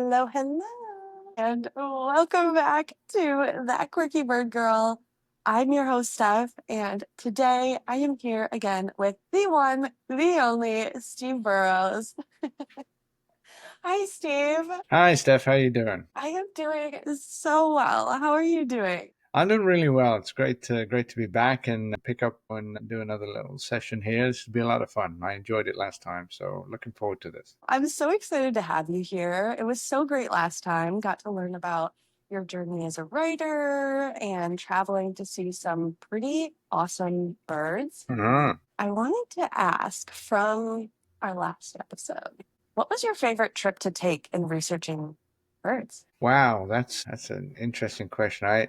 Hello, hello, and welcome back to That Quirky Bird Girl. I'm your host, Steph, and today I am here again with the one, the only Steve Burrows. Hi, Steve. Hi, Steph. How you doing? I am doing so well. How are you doing? I'm doing really well. It's great to be back and pick up and do another little session here. This will be a lot of fun. I enjoyed it last time, so looking forward to this. I'm so excited to have you here. It was so great last time. Got to learn about your journey as a writer and traveling to see some pretty awesome birds. Mhm. I wanted to ask from our last episode, what was your favorite trip to take in researching birds? Wow, that's an interesting question.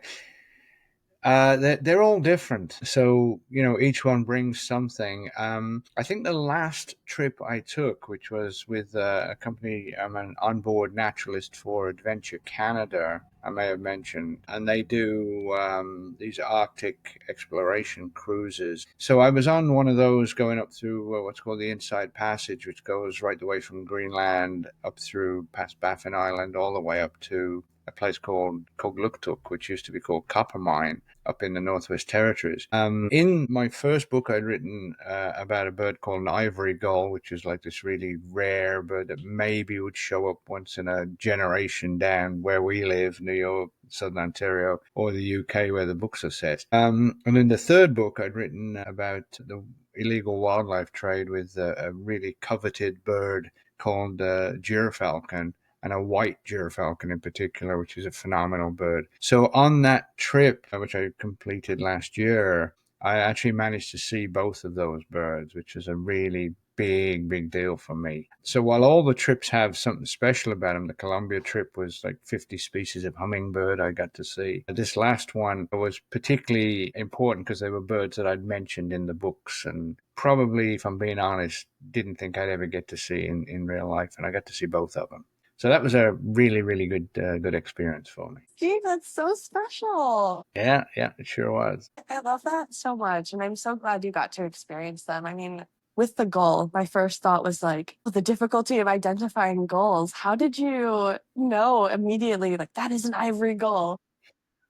They're all different. So, each one brings something. I think the last trip I took, which was with a company, I'm an onboard naturalist for Adventure Canada, I may have mentioned, and they do these Arctic exploration cruises. So I was on one of those going up through what's called the Inside Passage, which goes right the way from Greenland up through past Baffin Island all the way up to a place called Kogluktuk, which used to be called Coppermine up in the Northwest Territories. In my first book, I'd written about a bird called an ivory gull, which is like this really rare bird that maybe would show up once in a generation down where we live, New York, Southern Ontario, or the UK, where the books are set. And in the third book, I'd written about the illegal wildlife trade with a really coveted bird called gyrfalcon, and a white gyrfalcon in particular, which is a phenomenal bird. So on that trip, which I completed last year, I actually managed to see both of those birds, which is a really big deal for me. So while all the trips have something special about them, the Colombia trip was like 50 species of hummingbird I got to see. This last one was particularly important because they were birds that I'd mentioned in the books and probably, if I'm being honest, didn't think I'd ever get to see in real life. And I got to see both of them. So that was a really good experience for me. Steve, that's so special. Yeah, it sure was. I love that so much. And I'm so glad you got to experience them. I mean, with the goal, my first thought was like, oh, the difficulty of identifying goals. How did you know immediately, like, that is an ivory goal?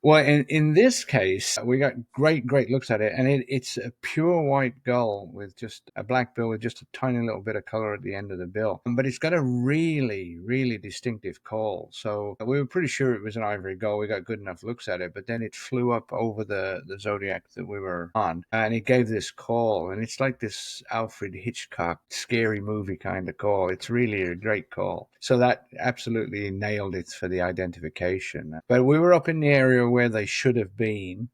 Well, in this case, we got great looks at it, and it's a pure white gull with just a black bill with just a tiny little bit of color at the end of the bill. But it's got a really distinctive call. So we were pretty sure it was an ivory gull. We got good enough looks at it, but then it flew up over the zodiac that we were on, and it gave this call, and it's like this Alfred Hitchcock scary movie kind of call. It's really a great call. So that absolutely nailed it for the identification. But we were up in the area where they should have been,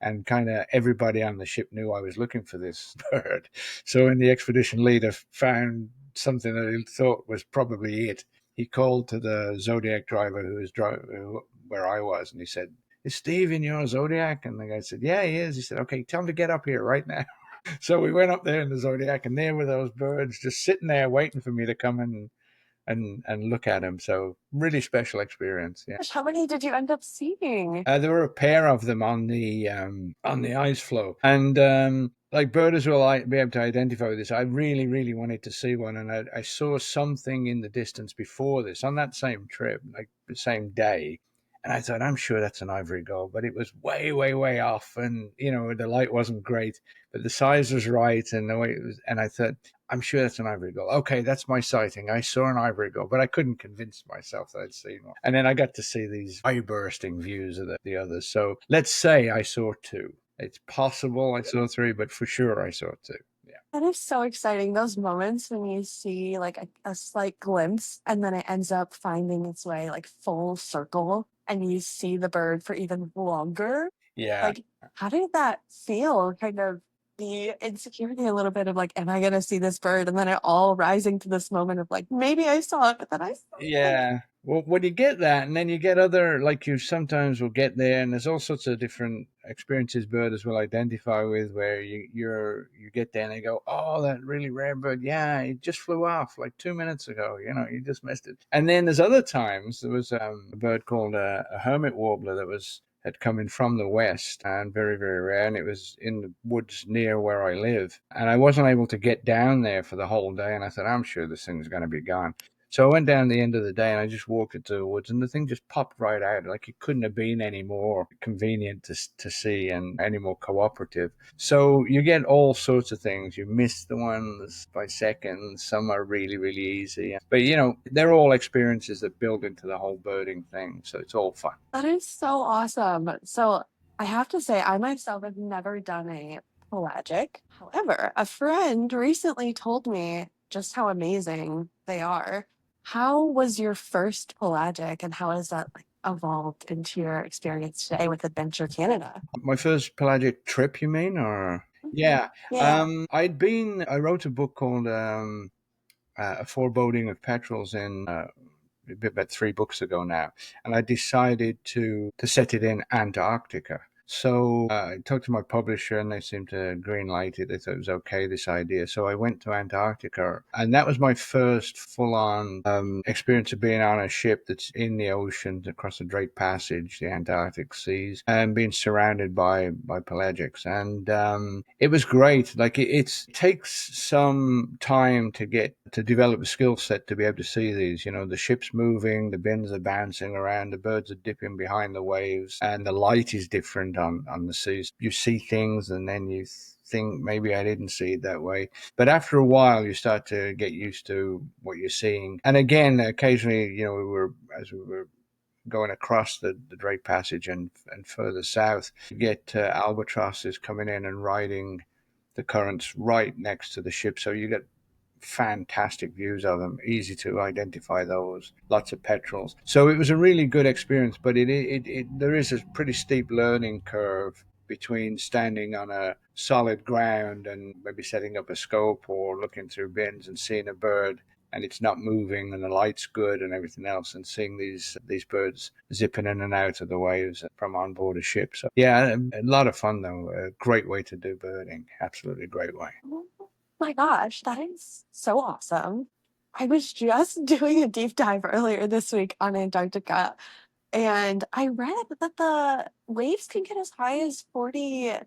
and kind of everybody on the ship knew I was looking for this bird. So when the expedition leader found something that he thought was probably it, he called to the Zodiac driver who was driving where I was, and he said, "Is Steve in your Zodiac?" And the guy said, "Yeah, he is." He said, "Okay, tell him to get up here right now." So we went up there in the Zodiac, and there were those birds just sitting there waiting for me to come and look at him. So really special experience. Yeah. Gosh, how many did you end up seeing? There were a pair of them on the ice floe, and like birders will be able to identify with this. I really wanted to see one, and I saw something in the distance before this on that same trip, like the same day. And I thought, I'm sure that's an ivory gull, but it was way off, and the light wasn't great, but the size was right, and the way it was. And I thought, I'm sure that's an ivory gull. Okay, that's my sighting. I saw an ivory gull, but I couldn't convince myself that I'd seen one. And then I got to see these eye-bursting views of the others. So let's say I saw two. It's possible I saw three, but for sure I saw two. Yeah. That is so exciting. Those moments when you see like a slight glimpse and then it ends up finding its way like full circle and you see the bird for even longer. Yeah. Like, how did that feel? Kind of the insecurity a little bit of like, am I gonna see this bird? And then it all rising to this moment of like, maybe I saw it, but then I saw it. Yeah. Well, when you get that, and then you get other, like you sometimes will get there, and there's all sorts of different experiences birders will identify with, where you get there and they go, "Oh, that really rare bird, yeah, it just flew off like 2 minutes ago. You just missed it." And then there's other times there was a bird called a hermit warbler that had come in from the west and very rare, and it was in the woods near where I live, and I wasn't able to get down there for the whole day, and I thought, I'm sure this thing's going to be gone. So I went down at the end of the day and I just walked into the woods and the thing just popped right out. Like it couldn't have been any more convenient to see and any more cooperative. So you get all sorts of things. You miss the ones by seconds. Some are really, really easy. But, they're all experiences that build into the whole birding thing. So it's all fun. That is so awesome. So I have to say, I myself have never done a pelagic. However, a friend recently told me just how amazing they are. How was your first pelagic and how has that like evolved into your experience today with Adventure Canada? My first pelagic trip, you mean? Or, Mhm. yeah. Yeah. I wrote a book called A Foreboding of Petrels in about 3 books ago now, and I decided to set it in Antarctica. So I talked to my publisher, and they seemed to green light it. They thought it was okay, this idea. So I went to Antarctica, and that was my first full-on experience of being on a ship that's in the ocean across the Drake Passage, the Antarctic seas, and being surrounded by pelagics. And it was great. Like it takes some time to develop a skill set to be able to see these. The ship's moving, the bins are bouncing around, the birds are dipping behind the waves, and the light is different on the seas. You see things, and then you think maybe I didn't see it that way. But after a while, you start to get used to what you're seeing. And again, occasionally, as we were going across the Drake Passage and further south, you get albatrosses coming in and riding the currents right next to the ship. So you get fantastic views of them, easy to identify those, lots of petrels. So it was a really good experience, but there is a pretty steep learning curve between standing on a solid ground and maybe setting up a scope or looking through bins and seeing a bird and it's not moving and the light's good and everything else, and seeing these birds zipping in and out of the waves from on board a ship. So yeah, a lot of fun though. A great way to do birding. Absolutely great way. Oh my gosh, that is so awesome. I was just doing a deep dive earlier this week on Antarctica, and I read that the waves can get as high as 40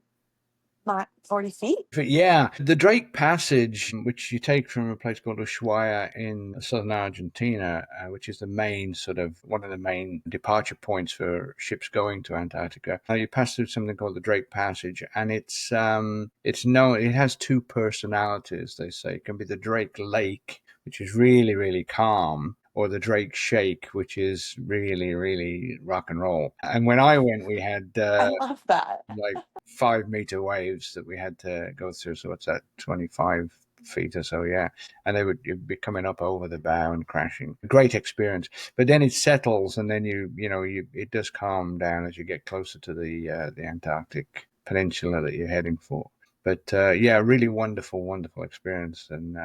feet. But yeah, the Drake Passage, which you take from a place called Ushuaia in southern Argentina, which is the main sort of one of the main departure points for ships going to Antarctica. You pass through something called the Drake Passage, and it's known. It has two personalities. They say it can be the Drake Lake, which is really really calm, or the Drake Shake, which is really, really rock and roll. And when I went, we had I love that. like 5 meter waves that we had to go through. So what's that, 25 feet or so? Yeah. And they would you'd be coming up over the bow and crashing. Great experience. But then it settles, and then it does calm down as you get closer to the Antarctic peninsula that you're heading for. But yeah, really wonderful, wonderful experience, and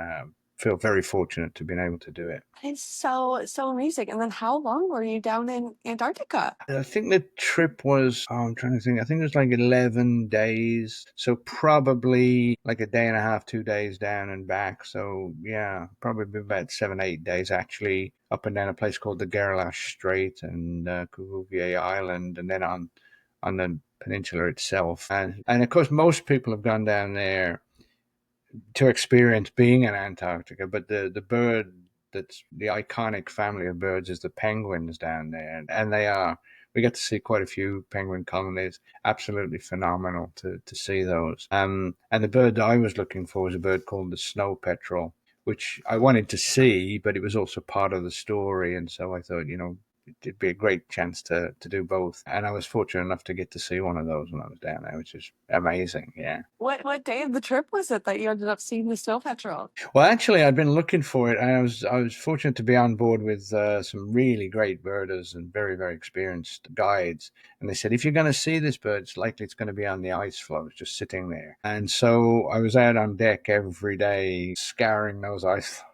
feel very fortunate to be able to do it. That is so, so amazing. And then how long were you down in Antarctica? I think the trip was, I'm trying to think, I think it was like 11 days. So probably like a day and a half, 2 days down and back. So yeah, probably about 7, 8 days actually up and down a place called the Gerlache Strait and Cuvier Island, and then on the peninsula itself. And of course, most people have gone down there to experience being in Antarctica, but the bird that's the iconic family of birds is the penguins down there, and they are. We get to see quite a few penguin colonies. Absolutely phenomenal to see those. And the bird I was looking for was a bird called the snow petrel, which I wanted to see, but it was also part of the story, and so I thought, it'd be a great chance to do both. And I was fortunate enough to get to see one of those when I was down there, which is amazing. Yeah. What day of the trip was it that you ended up seeing the snow petrel? Well, actually, I'd been looking for it, and I was fortunate to be on board with some really great birders and very very experienced guides. And they said, if you're going to see this bird, it's likely it's going to be on the ice floes, just sitting there. And so I was out on deck every day, scouring those ice floes.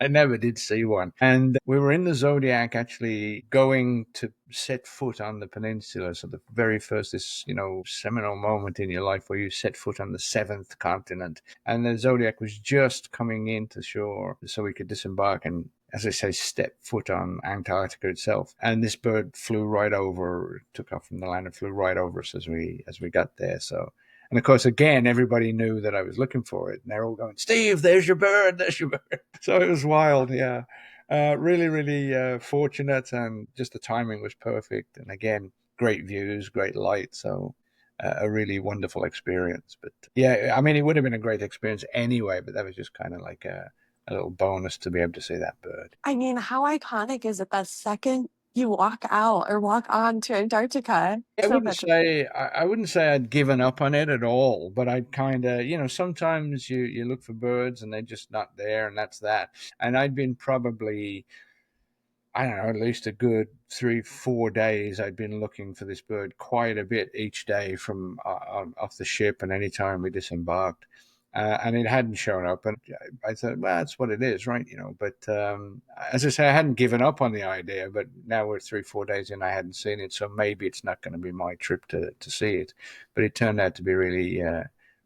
I never did see one. And we were in the Zodiac, actually going to set foot on the peninsula. So the very first, this seminal moment in your life where you set foot on the seventh continent, and the Zodiac was just coming into shore so we could disembark and, as I say, step foot on Antarctica itself. And this bird flew right over, took off from the land and flew right over us as we got there. So, and of course, again, everybody knew that I was looking for it, and they're all going, "Steve, there's your bird, there's your bird." So it was wild, yeah. Really, really fortunate, and just the timing was perfect. And again, great views, great light. So a really wonderful experience. But yeah, I mean, it would have been a great experience anyway, but that was just kind of like a little bonus to be able to see that bird. I mean, how iconic is it that second you walk out or walk on to Antarctica? I So wouldn't much. say I wouldn't say I'd given up on it at all, but I'd kind of, sometimes you look for birds and they're just not there, and that's that. And I'd been probably, I don't know, at least a good 3, 4 days. I'd been looking for this bird quite a bit each day from off the ship and any time we disembarked, and it hadn't shown up. And I thought, well, that's what it is, right? But as I say, I hadn't given up on the idea. But now we're 3, 4 days in, I hadn't seen it, so maybe it's not going to be my trip to see it. But it turned out to be really,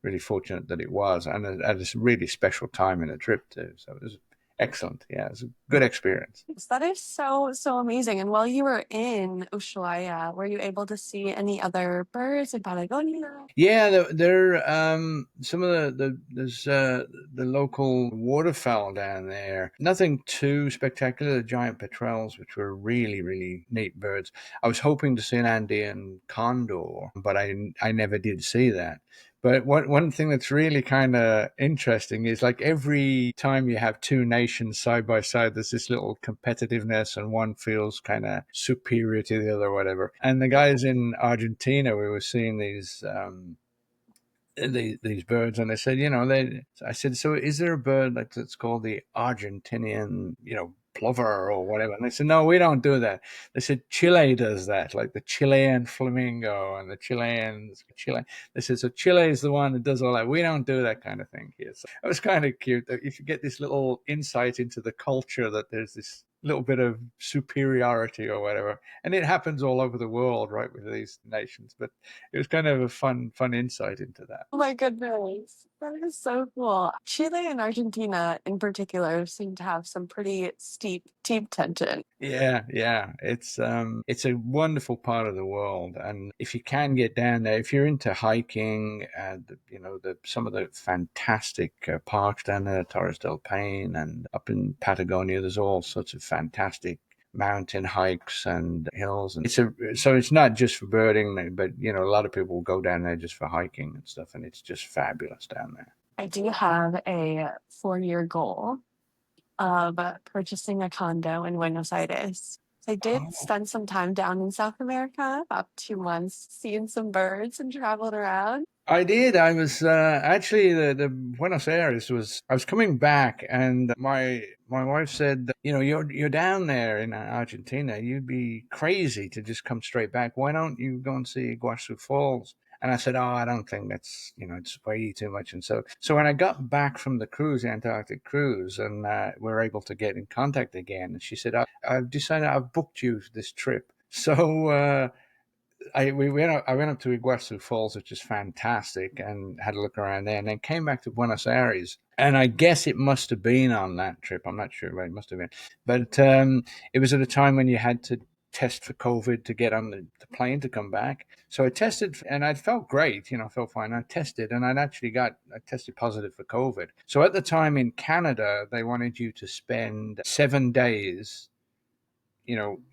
really fortunate that it was, and at a really special time in the trip too. So it was excellent. Yeah, it was a good experience. that is so, so amazing. And while you were in Ushuaia, were you able to see any other birds in Patagonia? Yeah, some of there's the local waterfowl down there. Nothing too spectacular. The giant petrels, which were really really neat birds. I was hoping to see an Andean condor, but I never did see that. But one thing that's really kind of interesting is like every time you have two nations side by side, there's this little competitiveness, and one feels kind of superior to the other, or whatever. And the guys in Argentina, we were seeing these birds, and they said, I said, so is there a bird like that's called the Argentinian, plover or whatever? And they said, no, we don't do that. They said Chile does that, like the Chilean flamingo and the Chileans, Chile. They said, so Chile is the one that does all that. We don't do that kind of thing here. So it was kind of cute that if you get this little insight into the culture, that there's this little bit of superiority or whatever, and it happens all over the world, right, with these nations. But it was kind of a fun insight into that. Oh my goodness. That is so cool. Chile and Argentina in particular seem to have some pretty steep, deep tension. Yeah, yeah, it's a wonderful part of the world, and if you can get down there, if you're into hiking, the some of the fantastic parks down there, Torres del Paine, and up in Patagonia, there's all sorts of fantastic mountain hikes and hills, and it's not just for birding, but a lot of people will go down there just for hiking and stuff, and it's just fabulous down there. I do have a 4-year goal of purchasing a condo in Buenos Aires. So I did Oh. spend some time down in South America, about 2 months, seeing some birds and traveling around. I did. I was actually the Buenos Aires was. I was coming back, and my wife said, you're down there in Argentina. You'd be crazy to just come straight back. Why don't you go and see Iguazu Falls? And I said, oh, I don't think that's it's way too much. And so when I got back from the cruise, the Antarctic cruise, and we were able to get in contact again, and she said, I've decided I've booked you this trip. So. I went up to Iguazu Falls, which is fantastic, and had a look around there, and then came back to Buenos Aires. And I guess it must have been on that trip. I'm not sure, but it must have been. But it was at a time when you had to test for COVID to get on the plane to come back. So I tested, and I felt great. I felt fine. I tested, and I tested positive for COVID. So at the time in Canada, they wanted you to spend 7 days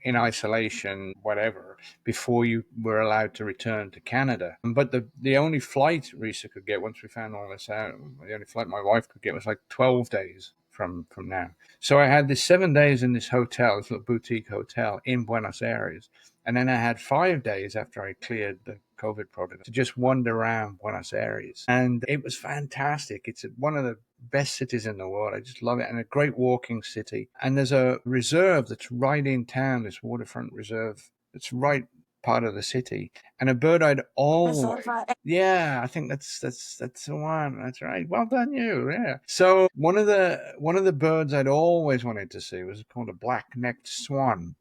in isolation, whatever, before you were allowed to return to Canada. But the only flight Risa could get, once we found all this out, the only flight my wife could get was like 12 days from now. So I had this 7 days in this hotel, this little boutique hotel in Buenos Aires. And then I had 5 days after I cleared the COVID protocol to just wander around Buenos Aires. And it was fantastic. It's one of the best cities in the world. I just love it. And a great walking city. And there's a reserve that's right in town, this waterfront reserve that's right part of the city. And a bird I'd always, yeah, I think that's the one. That's right. Well done, you. Yeah. So one of the birds I'd always wanted to see was called a black-necked swan.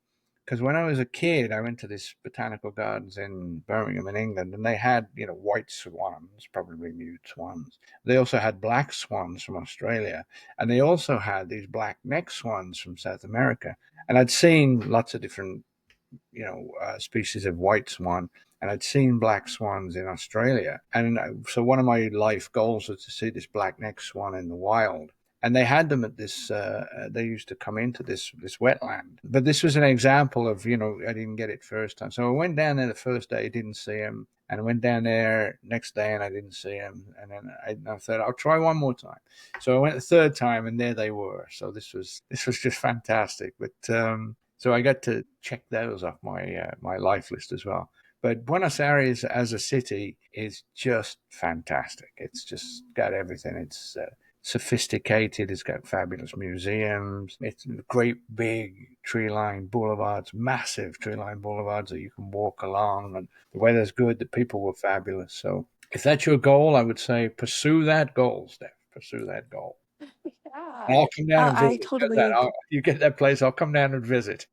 Because when I was a kid, I went to this botanical gardens in Birmingham in England, and they had, white swans, probably mute swans. They also had black swans from Australia, and they also had these black neck swans from South America. And I'd seen lots of different, species of white swan, and I'd seen black swans in Australia. And so one of my life goals was to see this black neck swan in the wild. and they had them at this. They used to come into this wetland, but this was an example of, I didn't get it first time, so I went down there the first day, didn't see him, and I went down there next day and I didn't see him, and then I thought I'll try one more time, so I went the third time and there they were. So this was just fantastic, but so I got to check those off my life list as well. But Buenos Aires as a city is just fantastic. It's just got everything. It's sophisticated. It's got fabulous museums. It's great big tree-lined boulevards, massive tree-lined boulevards that you can walk along. And the weather's good. The people were fabulous. So if that's your goal, I would say pursue that goal, Steph. Pursue that goal. And Yeah. I'll come down and I visit. How's that? totally You get that place, I'll come down and visit.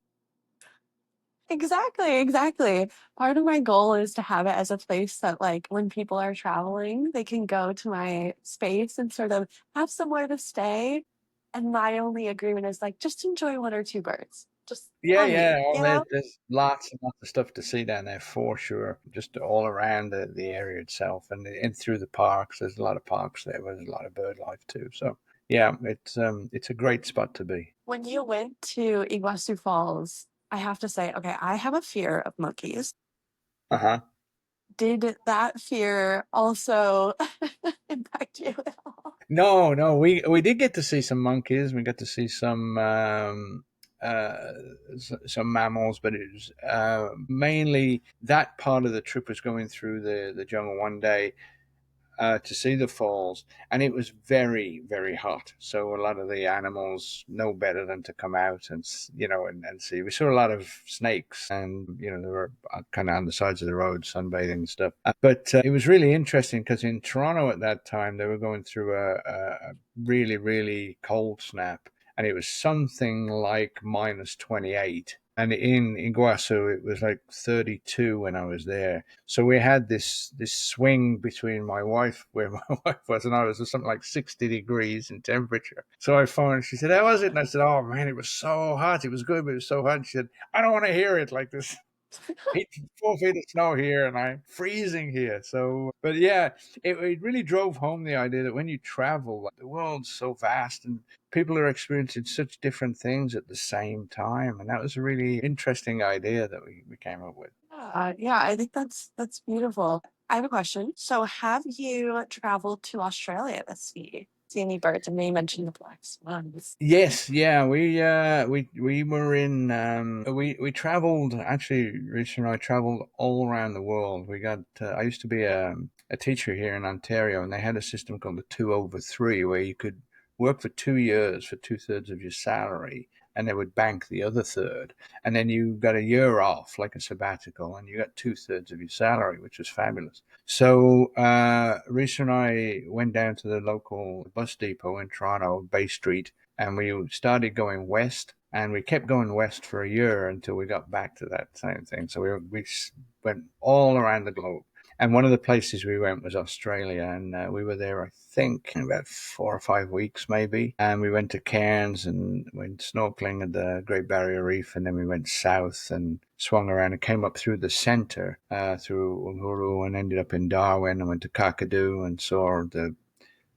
exactly, exactly. Part of my goal is to have it as a place that, like, when people are traveling, they can go to my space and sort of have somewhere to stay. And my only agreement is like, just enjoy one or two birds, just Yeah, on yeah. me, Oh, you there's, know? there's lots and lots of stuff to see down there for sure. Just all around the area itself, and through the parks. There's a lot of parks there where there's a lot of bird life too. So yeah, it's a great spot to be. When you went to Iguazu Falls, I have to say, okay, I have a fear of monkeys. Uh huh. Did that fear also impact you at all? No, no, we did get to see some monkeys. We got to see uh, some mammals, but it was mainly that part of the trip was going through the jungle one day to see the falls, and it was very, very hot. So a lot of the animals know better than to come out and and see. We saw a lot of snakes, and they were kind of on the sides of the road sunbathing and stuff. But it was really interesting because in Toronto at that time they were going through a really, really cold snap, and it was something like -28. And in Iguazu, it was like 32 when I was there. So we had this swing between my wife, where my wife was, and I was, something like 60 degrees in temperature. So I phoned. She said, "How was it?" And I said, "Oh man, it was so hot. It was good, but it was so hot." And she said, "I don't want to hear it like this." 4 feet of snow here, and I'm freezing here. So, but yeah, it really drove home the idea that when you travel, like, the world's so vast and people are experiencing such different things at the same time. And that was a really interesting idea that we came up with. Yeah, I think that's beautiful. I have a question. So, have you traveled to Australia to see any birds? And you mentioned the black swans. Yes, yeah, we were in we traveled actually. Rich and I traveled all around the world. We got I used to be a teacher here in Ontario, and they had a system called the 2/3, where you could work for 2 years for two-thirds of your salary, and they would bank the other third, and then you got a year off like a sabbatical, and you got two-thirds of your salary, which was fabulous. So Reese and I went down to the local bus depot in Toronto, Bay Street, and we started going west, and we kept going west for a year until we got back to that same thing. So we went all around the globe. And one of the places we went was Australia, and we were there, I think, in about 4 or 5 weeks, maybe. And we went to Cairns and went snorkeling at the Great Barrier Reef, and then we went south and swung around and came up through the centre, through Uluru, and ended up in Darwin, and went to Kakadu and saw the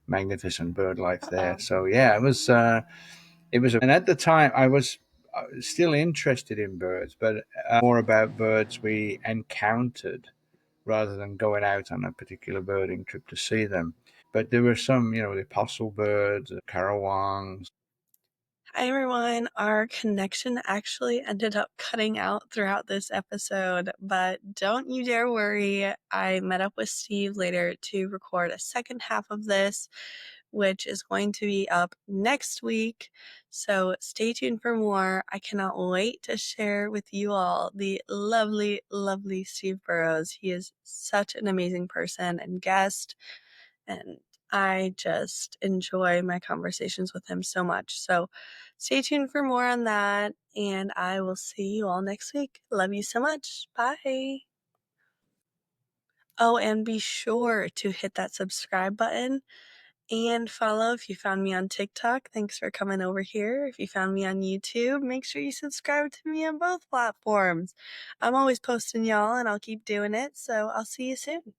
magnificent bird life there. So yeah, and at the time I was still interested in birds, but more about birds we encountered rather than going out on a particular birding trip to see them. But there were some, the apostle birds, the carawongs. Hi everyone. Our connection actually ended up cutting out throughout this episode, but don't you dare worry. I met up with Steve later to record a second half of this, which is going to be up next week. So stay tuned for more. I cannot wait to share with you all the lovely, lovely Steve Burrows. He is such an amazing person and guest, and I just enjoy my conversations with him so much. So stay tuned for more on that, and I will see you all next week. Love you so much. Bye. Oh, and be sure to hit that subscribe button and follow if you found me on TikTok. Thanks for coming over here. If you found me on YouTube, make sure you subscribe to me on both platforms. I'm always posting y'all, and I'll keep doing it. So I'll see you soon.